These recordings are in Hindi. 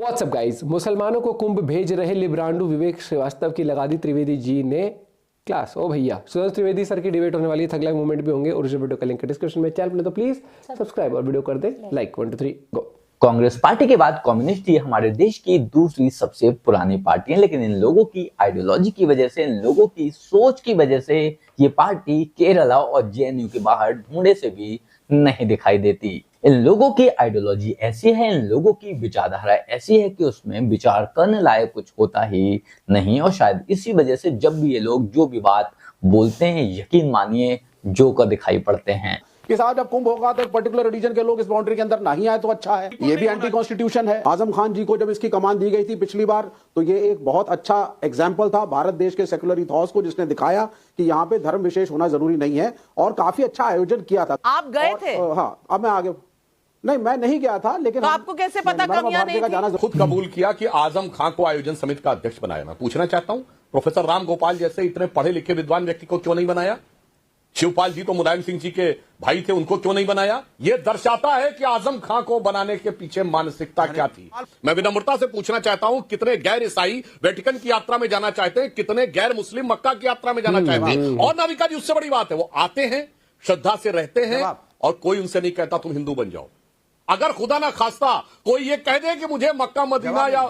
व्हाट्सअप गाइस, मुसलमानों को कुंभ भेज रहे लिब्रांडू विवेक श्रीवास्तव की लगा दी त्रिवेदी जी ने क्लास। ओ भैया, सुरेंद्र त्रिवेदी सर की डिबेट होने वाली है, थगलाइन मूवमेंट भी होंगे। ओरिजिनल वीडियो का लिंक डिस्क्रिप्शन में। चैनल में तो प्लीज सब्सक्राइब और वीडियो कर they like. 1 2 3 go. Congress party के बाद कम्युनिस्ट ये हमारे देश की दूसरी सबसे पुरानी पार्टी है, लेकिन इन लोगों की आइडियोलॉजी की वजह से, इन लोगों की सोच की वजह से ये पार्टी केरला और जेएनयू के बाहर ढूंढे से भी नहीं दिखाई देती। इन लोगों की आइडियोलॉजी ऐसी है, इन लोगों की विचारधारा ऐसी है कि उसमें विचार करने लायक कुछ होता ही नहीं। और शायद इसी वजह से जब भी ये लोग जो भी बात बोलते हैं, यकीन मानिए जोकर दिखाई पड़ते हैं। कि साहब जब कुंभ होगा तो एक पर्टिकुलर रीजन के लोग इस बाउंड्री के अंदर नहीं आए तो अच्छा है। ये भी एंटी कॉन्स्टिट्यूशन है। आजम खान जी को जब इसकी कमान दी गई थी पिछली बार, तो ये एक बहुत अच्छा एग्जाम्पल था भारत देश के सेकुलर इथॉस को, जिसने दिखाया कि यहाँ पे धर्म विशेष होना जरूरी नहीं है, और काफी अच्छा आयोजन किया था। आप गए थे? हाँ, अब मैं आगे नहीं, मैं नहीं गया था, लेकिन तो आपको कैसे पता कमियां नहीं थी? खुद कबूल किया कि आजम खान को आयोजन समिति का अध्यक्ष बनाया। मैं पूछना चाहता हूं, प्रोफेसर राम गोपाल जैसे इतने पढ़े लिखे विद्वान व्यक्ति को क्यों नहीं बनाया? शिवपाल जी तो मुलायम सिंह जी के भाई थे, उनको क्यों नहीं बनाया? यह दर्शाता है कि आजम खान को बनाने के पीछे मानसिकता क्या थी। मैं विनम्रता से पूछना चाहता हूं, कितने गैर ईसाई वेटिकन की यात्रा में जाना चाहते हैं, कितने गैर मुस्लिम मक्का की यात्रा में जाना चाहते हैं? और नाविका जी, उससे बड़ी बात है, वो आते हैं, श्रद्धा से रहते हैं, और कोई उनसे नहीं कहता तुम हिंदू बन जाओ। अगर खुदा ना खास्ता कोई ये कह दे कि मुझे मक्का मदीना या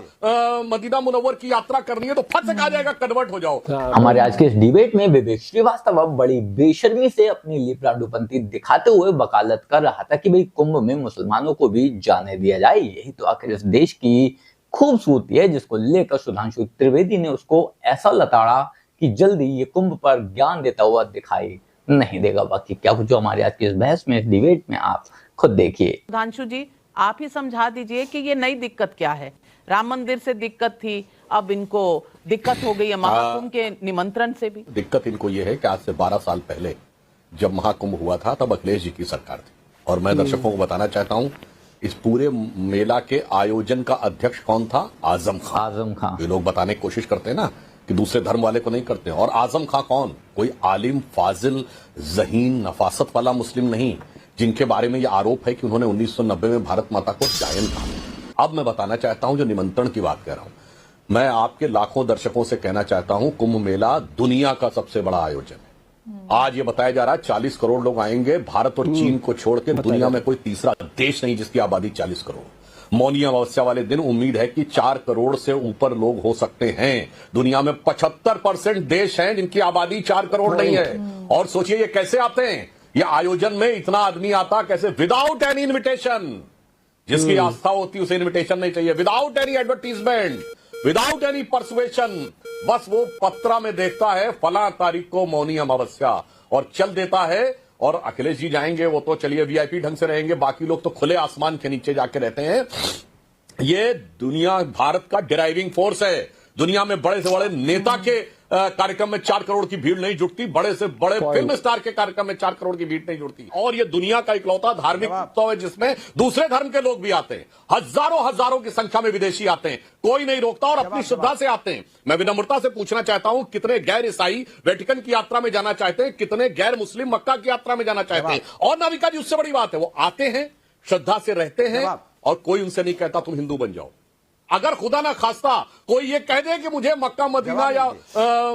मदीना मुनव्वर की यात्रा करनी है, तो फट से कहा जाएगा कन्वर्ट हो जाओ। हमारे आज के इस डिबेट में विवेक श्रीवास्तव अब बड़ी बेशर्मी से अपनी लिब्रांडूपंथी दिखाते हुए वकालत कर रहा था कि भाई कुंभ में मुसलमानों को भी जाने दिया जाए। यही तो आखिर इस देश की खूबसूरती है, जिसको लेकर सुधांशु त्रिवेदी ने उसको ऐसा लताड़ा कि जल्दी ये कुंभ पर ज्ञान देता हुआ दिखाई नहीं देगा। बाकी क्या कुछ जो हमारे आज की इस बहस में, इस डिबेट में, आप खुद देखिए। सुधांशु जी, आप ही समझा दीजिए कि ये नई दिक्कत क्या है। राम मंदिर से दिक्कत थी, अब इनको दिक्कत हो गई है महाकुंभ के निमंत्रण से भी। दिक्कत इनको ये है कि आज से 12 साल पहले जब महाकुंभ हुआ था, तब अखिलेश जी की सरकार थी। और मैं दर्शकों को बताना चाहता हूं, इस पूरे मेला के आयोजन का अध्यक्ष कौन था? आजम खान। आजम खान। ये लोग बताने की कोशिश करते हैं ना कि दूसरे धर्म वाले को नहीं करते। और आजम खान कौन? कोई आलिम, फाजिल, जहीन, नफासत वाला मुस्लिम नहीं, जिनके बारे में यह आरोप है कि उन्होंने 1990 में भारत माता को जायन कहा। अब मैं बताना चाहता हूं, जो निमंत्रण की बात कर रहा हूं, मैं आपके लाखों दर्शकों से कहना चाहता हूं, कुंभ मेला दुनिया का सबसे बड़ा आयोजन है। आज ये बताया जा रहा है 40 करोड़ लोग आएंगे। भारत और चीन को छोड़ के दुनिया में कोई तीसरा देश नहीं जिसकी आबादी 40 करोड़। मौनी अमावस्या वाले दिन उम्मीद है कि 4 करोड़ से ऊपर लोग हो सकते हैं। दुनिया में 75% देश हैं जिनकी आबादी 4 करोड़ नहीं है। और सोचिए ये कैसे आते हैं? ये आयोजन में इतना आदमी आता कैसे? Without any invitation. जिसकी आस्था होती है उसे इन्विटेशन नहीं चाहिए। Without any advertisement, without any persuasion. बस वो पत्रा में देखता है फला तारीख को मौनी अमावस्या, और चल देता है। और अखिलेश जी जाएंगे, वो तो चलिए वीआईपी ढंग से रहेंगे, बाकी लोग तो खुले आसमान के नीचे जाके रहते हैं। ये दुनिया, भारत का ड्राइविंग फोर्स है। दुनिया में बड़े से बड़े नेता के कार्यक्रम में 4 करोड़ की भीड़ नहीं जुटती, बड़े से बड़े फिल्म स्टार के कार्यक्रम में 4 करोड़ की भीड़ नहीं जुटती। और ये दुनिया का इकलौता धार्मिक उत्सव है जिसमें दूसरे धर्म के लोग भी आते हैं। हजारों की संख्या में विदेशी आते हैं, कोई नहीं रोकता, और अपनी श्रद्धा से आते हैं। मैं विनम्रता से पूछना चाहता हूं, कितने गैर ईसाई वेटिकन की यात्रा में जाना चाहते हैं, कितने गैर मुस्लिम मक्का की यात्रा में जाना चाहते हैं? और नाविका जी, उससे बड़ी बात है, वो आते हैं, श्रद्धा से रहते हैं, और कोई उनसे नहीं कहता तुम हिंदू बन जाओ। अगर खुदा ना खास्ता कोई ये कह दे कि मुझे मक्का मदीना या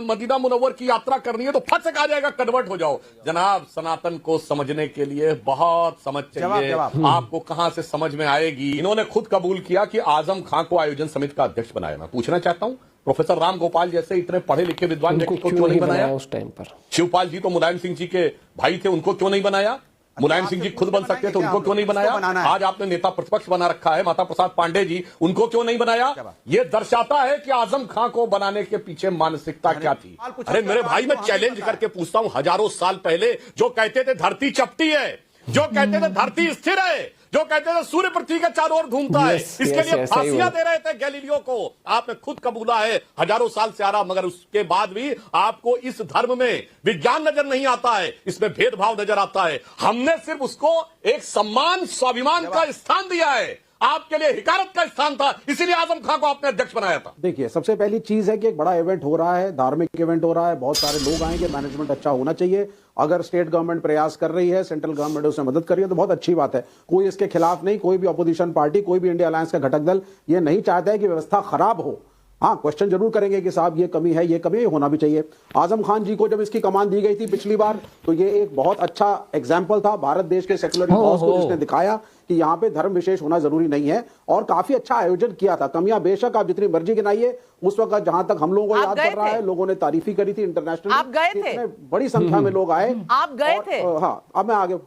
मदीना मुनव्वर की यात्रा करनी है, तो फट से कहा जाएगा कन्वर्ट हो जाओ। जनाब, सनातन को समझने के लिए बहुत समझ चाहिए। आपको कहां से समझ में आएगी? इन्होंने खुद कबूल किया कि आजम खान को आयोजन समिति का अध्यक्ष बनाया। मैं पूछना चाहता हूं, प्रोफेसर राम गोपाल जैसे इतने पढ़े लिखे विद्वान व्यक्ति को क्यों नहीं बनाया उस टाइम पर? शिवपाल जी तो मुलायम सिंह जी के भाई थे, उनको क्यों नहीं बनाया? मुलायम सिंह जी खुद बन सकते थे, उनको क्यों नहीं बनाया? आज आपने नेता प्रतिपक्ष बना रखा है, माता प्रसाद पांडे जी, उनको क्यों नहीं बनाया? यह दर्शाता है कि आजम खान को बनाने के पीछे मानसिकता क्या थी। अरे मेरे भाई, मैं चैलेंज करके पूछता हूं, हजारों साल पहले जो कहते थे धरती चपटी है, जो कहते थे धरती स्थिर है, जो कहते थे सूर्य पृथ्वी के चारों ओर घूमता है, इसके लिए फांसियां दे रहे थे गैलीलियो को। आपने खुद कबूला है हजारों साल से आ रहा, मगर उसके बाद भी आपको इस धर्म में विज्ञान नजर नहीं आता है, इसमें भेदभाव नजर आता है। हमने सिर्फ उसको एक सम्मान, स्वाभिमान का स्थान दिया है। आपके लिए हिकारत का स्थान था, इसीलिए आजम खान को आपने अध्यक्ष बनाया था। देखिए, सबसे पहली चीज है कि एक बड़ा इवेंट हो रहा है, धार्मिक इवेंट हो रहा है, बहुत सारे लोग आएंगे, मैनेजमेंट अच्छा होना चाहिए। अगर स्टेट गवर्नमेंट प्रयास कर रही है, सेंट्रल गवर्नमेंट उसमें मदद कर रही है तो बहुत अच्छी बात है। कोई इसके खिलाफ नहीं, कोई भी अपोजिशन पार्टी, कोई भी इंडिया अलायंस का घटक दल ये नहीं चाहता है कि व्यवस्था खराब हो। हाँ, क्वेश्चन जरूर करेंगे कि साहब ये कमी है, ये कमी होना भी चाहिए। आजम खान जी को जब इसकी कमान दी गई थी पिछली बार, तो ये एक बहुत अच्छा एग्जाम्पल था भारत देश के सेक्युलर इथॉस को, जिसने दिखाया कि यहाँ पे धर्म विशेष होना जरूरी नहीं है, और काफी अच्छा आयोजन किया था। कमियां बेशक आप जितनी मर्जी गिनाइए, उस वक्त जहां तक हम लोगों को याद पड़ रहा है, लोगों ने तारीफी करी थी इंटरनेशनल। आप गए थे? बड़ी संख्या में लोग आए। आप गए थे? हाँ, अब मैं आगे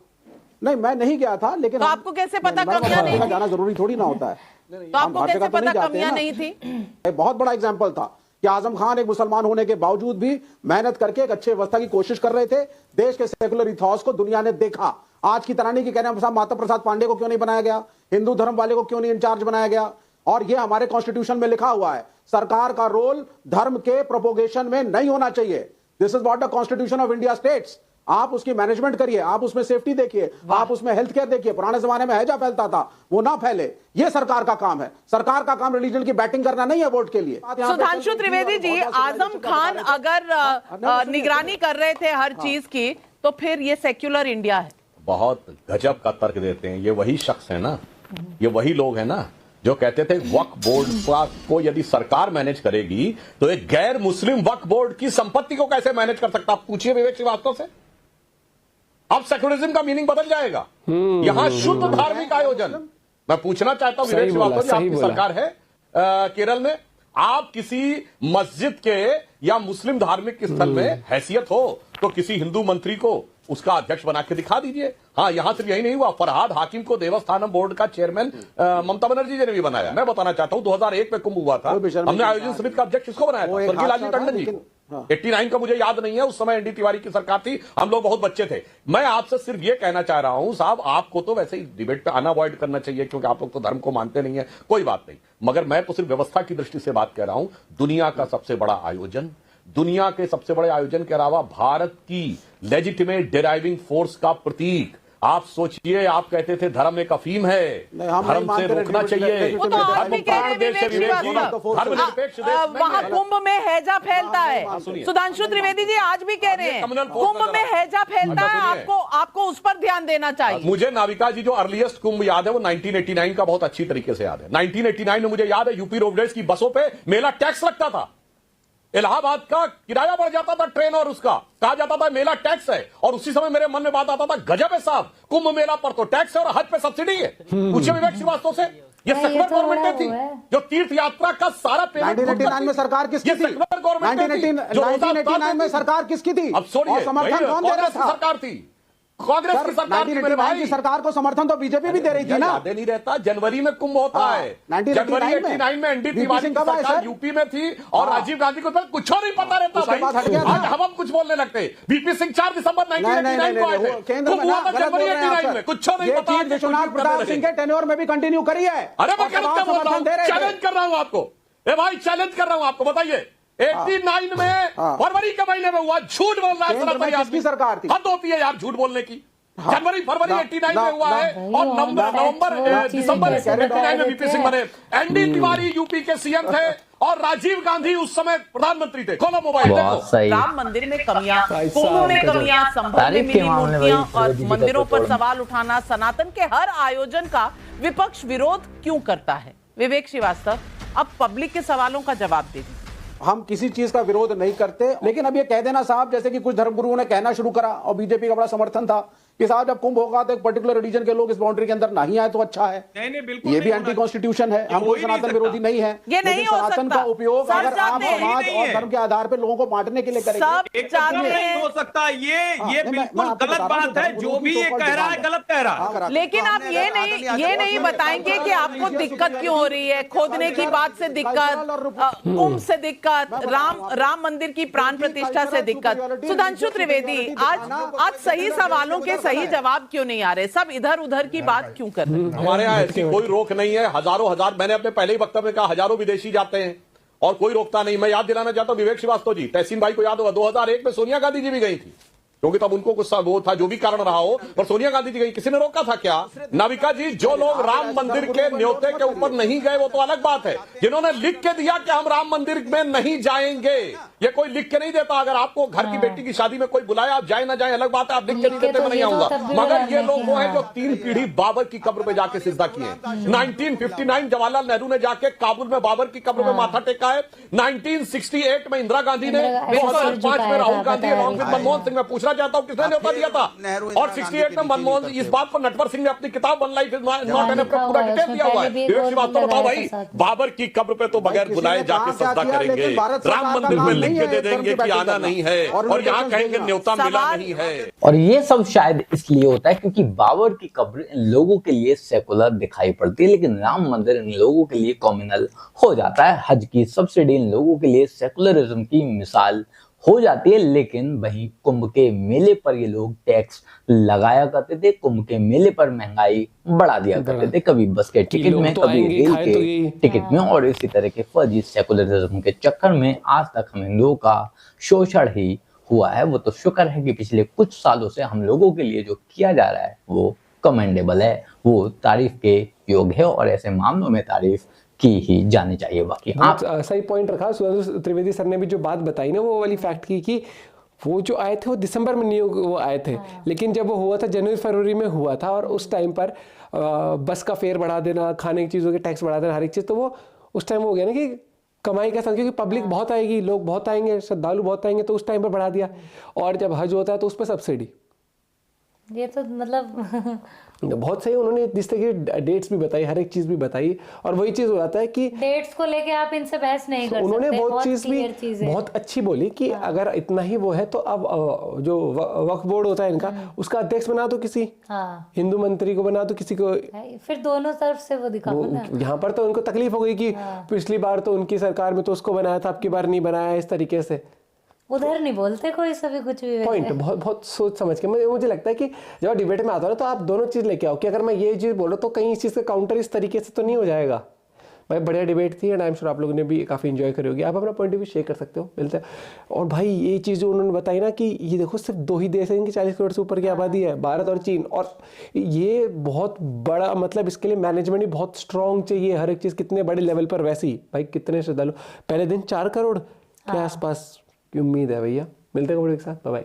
नहीं, मैं नहीं गया था, लेकिन तो आपको कैसे पता कमियां नहीं थी? जाना जरूरी थोड़ी ना होता है। तो आपको कैसे पता कमियां नहीं थी? एक बहुत बड़ा एग्जाम्पल था कि आजम खान एक मुसलमान होने के बावजूद भी मेहनत करके एक अच्छी व्यवस्था की कोशिश कर रहे थे। देश के सेकुलर इथॉस को दुनिया ने देखा। आज की तरह नहीं कि कहने साहब माता प्रसाद पांडे को क्यों नहीं बनाया गया, हिंदू धर्म वाले को क्यों नहीं इंचार्ज बनाया गया। और ये हमारे कॉन्स्टिट्यूशन में लिखा हुआ है, सरकार का रोल धर्म के प्रोपोगेशन में नहीं होना चाहिए। This is what the constitution of India states. आप उसकी मैनेजमेंट करिए, आप उसमें सेफ्टी देखिए, आप उसमें हेल्थ केयर देखिए। पुराने जमाने में हैजा फैलता था, वो ना फैले। ये सरकार का काम है। सरकार का काम रिलीजन की बैटिंग करना नहीं है वोट के लिए। सुधांशु त्रिवेदी जी, आजम खान अगर निगरानी कर रहे थे हर चीज की, तो फिर ये सेक्युलर इंडिया है। बहुत गजब का तर्क देते हैं। ये वही शख्स है ना, ये वही लोग हैं ना जो कहते थे वक्फ बोर्ड को यदि सरकार मैनेज करेगी तो एक गैर मुस्लिम वक्फ बोर्ड की संपत्ति को कैसे मैनेज कर सकता। आप पूछिए विवेक श्रीवास्तव से। अब सेक्युलरिज्म का मीनिंग बदल जाएगा। यहां शुद्ध धार्मिक आयोजन। मैं पूछना चाहता हूं विवेक श्रीवास्तव जी, आपकी सरकार है केरल में, आप किसी मस्जिद के या मुस्लिम धार्मिक स्थल में हैसियत हो तो किसी हिंदू मंत्री को उसका अध्यक्ष बना के दिखा दीजिए। हाँ, यहां सिर्फ यही नहीं हुआ, फरहाद हाकिम को देवस्थानम बोर्ड का चेयरमैन ममता बनर्जी जी ने भी बनाया। मैं बताना चाहता हूं 2001 में कुंभ हुआ था, हमने आयोजन समिति का अध्यक्ष किसको बनाया था? स्वर्गीय लालजी टंडन जी को। 89 का मुझे याद नहीं है, उस समय एनडी तिवारी की सरकार थी, हम लोग बहुत बच्चे थे। मैं आपसे सिर्फ ये कहना चाह रहा हूं साहब, आपको तो वैसे ही डिबेट पे आना अवॉइड करना चाहिए क्योंकि आप लोग तो धर्म को मानते नहीं है, कोई बात नहीं। मगर मैं तो सिर्फ व्यवस्था की दृष्टि से बात कह रहा हूं। दुनिया का सबसे बड़ा आयोजन, दुनिया के सबसे बड़े आयोजन के अलावा भारत की लेजिटिमेट डिराइविंग फोर्स का प्रतीक। आप सोचिए, आप कहते थे धर्म एक अफीम है, धर्म से रोकना चाहिए। वो तो आप भी कह रहे हैं विवेक श्रीवास्तव, वहां कुंभ में हैजा फैलता है। सुधांशु त्रिवेदी जी आज भी कह रहे हैं कुंभ में हैजा फैलता है, आपको उस पर ध्यान देना चाहिए। मुझे नाविका जी जो अर्लीस्ट कुंभ याद है वो 1989 का बहुत अच्छी तरीके से याद है। 1989 में मुझे याद है यूपी रोडवेज की बसों पे मेला टैक्स लगता था। इलाहाबाद का किराया बढ़ जाता था ट्रेन और उसका, कहा जाता था मेला टैक्स है। और उसी समय मेरे मन में बात आता था गजब है साहब, कुंभ मेला पर तो टैक्स है और हज पे सब्सिडी है। पूछिए विवेक श्रीवास्तव से, ये सेक्युलर गवर्नमेंट थी जो तीर्थ यात्रा का सारा पेमेंट 1989 में सरकार किसकी थी? 1989 में सरकार किसकी थी? अब छोड़िए, समर्थन कौन दे रहा था? सरकार थी, कांग्रेस की सरकार थी मेरे भाई। की सरकार को समर्थन तो बीजेपी भी दे रही थी ना। याद नहीं रहता, जनवरी में कुंभ होता है। जनवरी 89 में एनडी तिवारी की सरकार यूपी में थी और राजीव गांधी को कुछ नहीं पता रहता भाई। आज हम कुछ बोलने लगते। बीपी सिंह 4 दिसंबर 1989 को आए थे, कुंभ हुआ था जनवरी 89 में, कुछ नहीं पता। विश्वनाथ प्रताप सिंह के टेन्योर में भी कंटिन्यू करी है। अरे मैं चैलेंज कर रहा हूं आपको, ए भाई चैलेंज कर रहा हूं आपको, बताइए 89 में फरवरी के महीने में हुआ, झूठ बोल रहा है। किसकी सरकार थी? हद होती है यार झूठ बोलने की। जनवरी फरवरी 89 में हुआ है और नवंबर दिसंबर 89 में बीपी सिंह बने। एनडी तिवारी यूपी के सीएम थे और राजीव गांधी उस समय प्रधानमंत्री थे। खोलो मोबाइल देखो। राम मंदिर में कमियां, कुंभ में कमियां, संभल में मिली मूर्तियां और मंदिरों पर सवाल उठाना, सनातन के हर आयोजन का विपक्ष विरोध क्यों करता है? विवेक श्रीवास्तव, अब पब्लिक के सवालों का जवाब दीजिए। हम किसी चीज का विरोध नहीं करते, लेकिन अब ये कह देना साहब, जैसे कि कुछ धर्मगुरुओं ने कहना शुरू करा और बीजेपी का बड़ा समर्थन था कि साहब जब कुंभ होगा तो एक पर्टिकुलर रिलीजन के लोग इस बाउंड्री के अंदर नहीं आए तो अच्छा है। नहीं, बिल्कुल ये भी एंटी कॉन्स्टिट्यूशन है। हम कोई सनातन विरोधी नहीं है। ये नहीं हो सनातन सकता। का उपयोग सब अगर आप चाहते हैं। समाज और धर्म के आधार पर लोगों को बांटने के लिए सब करेंगे, चाहते नहीं हैं। हो सकता। ये मैं बिल्कुल आपको गलत बता रहा हूं, बात है। जो भी ये कह रहा है गलत कह रहा है। लेकिन आप ये नहीं बताएंगे कि आपको दिक्कत क्यों हो रही है? खोदने की बात से दिक्कत, कुंभ से दिक्कत, राम मंदिर की प्राण प्रतिष्ठा से दिक्कत। सुधांशु त्रिवेदी, आज सही सवालों के सही जवाब क्यों नहीं आ रहे? सब इधर उधर की बात क्यों कर रहे हैं? हमारे यहाँ ऐसी कोई रोक नहीं है। हजारों हजार, मैंने अपने पहले ही वक्तव्य में कहा, हजारों विदेशी जाते हैं और कोई रोकता नहीं। मैं याद दिलाना चाहता हूं विवेक श्रीवास्तव जी, तहसीन भाई को याद होगा 2001 में सोनिया गांधी जी भी गई थी क्योंकि तब उनको गुस्सा वो था, जो भी कारण रहा हो, पर सोनिया गांधी जी गई, किसी ने रोका था क्या? नाविका जी, जो लोग राम मंदिर के न्योते के ऊपर नहीं गए वो तो अलग बात है, जिन्होंने लिख के दिया कि हम राम मंदिर में नहीं जाएंगे, ये कोई लिख के नहीं देता। अगर आपको घर की बेटी की शादी में कोई बुलाया, आप जाए ना जाए अलग बात है, आप लिख के नहीं देते मैं नहीं आऊंगा। मगर ये लोग वो हैं जो 3 पीढ़ी बाबर की कब्र पे जाके सिजदा किए। 1959 जवाहरलाल नेहरू ने जाके काबुल में बाबर की कब्र में माथा टेका है। 1968 में इंदिरा गांधी ने, 2005 में राहुल गांधी, मनमोहन सिंह। मैं पूछना चाहता हूं किसने न्योता दिया था? और 68 में मनमोहन, इस बात पर नटवर सिंह ने अपनी किताब one life is not enough में पूरा डिटेल दिया हुआ है। विवेक श्रीवास्तव बताओ भाई, बाबर की कब्र पे तो बगैर बुलाए जाके सजदा करेंगे, राम मंदिर में लिख के दे देंगे कि आना नहीं है, और यहाँ कहेंगे न्योता मिला नहीं है। और ये सब शायद इसलिए होता है क्योंकि बाबर की कब्र इन लोगों के लिए सेकुलर दिखाई पड़ती है, लेकिन राम मंदिर इन लोगों के लिए कॉम्युनल हो जाता है। हज की सब्सिडी इन लोगों के लिए सेकुलरिज्म की मिसाल हो जाती है। लेकिन वहीं कुंभ के मेले पर ये लोग टैक्स लगाया करते थे, कुंभ के मेले पर महंगाई बढ़ा दिया करते थे, कभी बस के टिकट में, कभी रेल के टिकट में, और इसी तरह के फर्जी सेकुलरिज्म के चक्कर में आज तक हम हिंदुओं का शोषण ही हुआ है। वो तो शुक्र है कि पिछले कुछ सालों से हम लोगों के लिए जो किया जा रहा है वो कमेंडेबल है, वो तारीफ के योग्य है, और ऐसे मामलों में तारीफ की ही जानी चाहिए। बाकी आप सही पॉइंट रखा सुधांशु त्रिवेदी सर ने भी, जो बात बताई ना वो वाली फैक्ट की कि वो जो आए थे वो दिसंबर में नहीं वो आए थे, लेकिन जब वो हुआ था जनवरी फरवरी में हुआ था, और उस टाइम पर बस का फेयर बढ़ा देना, खाने की चीज़ों के टैक्स बढ़ा देना, हर एक चीज़, तो वो उस टाइम हो गया ना कि कमाई का था, क्योंकि पब्लिक बहुत आएगी, लोग बहुत आएंगे, श्रद्धालु बहुत आएंगे, तो उस टाइम पर बढ़ा दिया। और जब हज होता है तो उस पर सब्सिडी, ये तो मतलब बहुत सही उन्होंने जिस तरह की डेट्स भी बताई, हर एक चीज भी बताई, और वही चीज हो जाता है कि डेट्स को लेके आप इनसे बहस नहीं कर उन्होंने सकते। बहुत चीज भी चीज़ है। बहुत अच्छी बोली कि अगर इतना ही वो है तो अब जो वक्फ बोर्ड होता है इनका, उसका अध्यक्ष बना दो किसी हिंदू मंत्री को, बना दो किसी को, फिर दोनों तरफ से वो दिखाओ ना। यहाँ पर तो उनको तकलीफ हो गई कि पिछली बार तो उनकी सरकार में तो उसको बनाया था, अब की बार नहीं बनाया, इस तरीके से उधर नहीं बोलते कोई सभी कुछ भी। पॉइंट बहुत बहुत सोच समझ के मुझे लगता है कि जब डिबेट में आता है तो आप दोनों चीज लेके आओ कि अगर मैं ये चीज बोलूँ तो कहीं इस चीज का काउंटर इस तरीके से तो नहीं हो जाएगा। भाई बढ़िया डिबेट थी, एंड आई एम श्योर आप लोगों ने भी काफ़ी इंजॉय करी होगी। आप अपना पॉइंट ऑफ व्यू शेयर कर सकते हो, मिलते हैं। और भाई ये चीज़ जो उन्होंने बताई ना कि ये देखो सिर्फ 2 ही देश हैं इनकी 40 करोड़ से ऊपर की आबादी है, भारत और चीन, और ये बहुत बड़ा, मतलब इसके लिए मैनेजमेंट भी बहुत स्ट्रॉन्ग चाहिए, हर एक चीज़ कितने बड़े लेवल पर। वैसे ही भाई कितने श्रद्धालु, पहले दिन 4 करोड़ के आसपास की उम्मीद है भैया। मिलते हैं एक साथ, बाय बाय।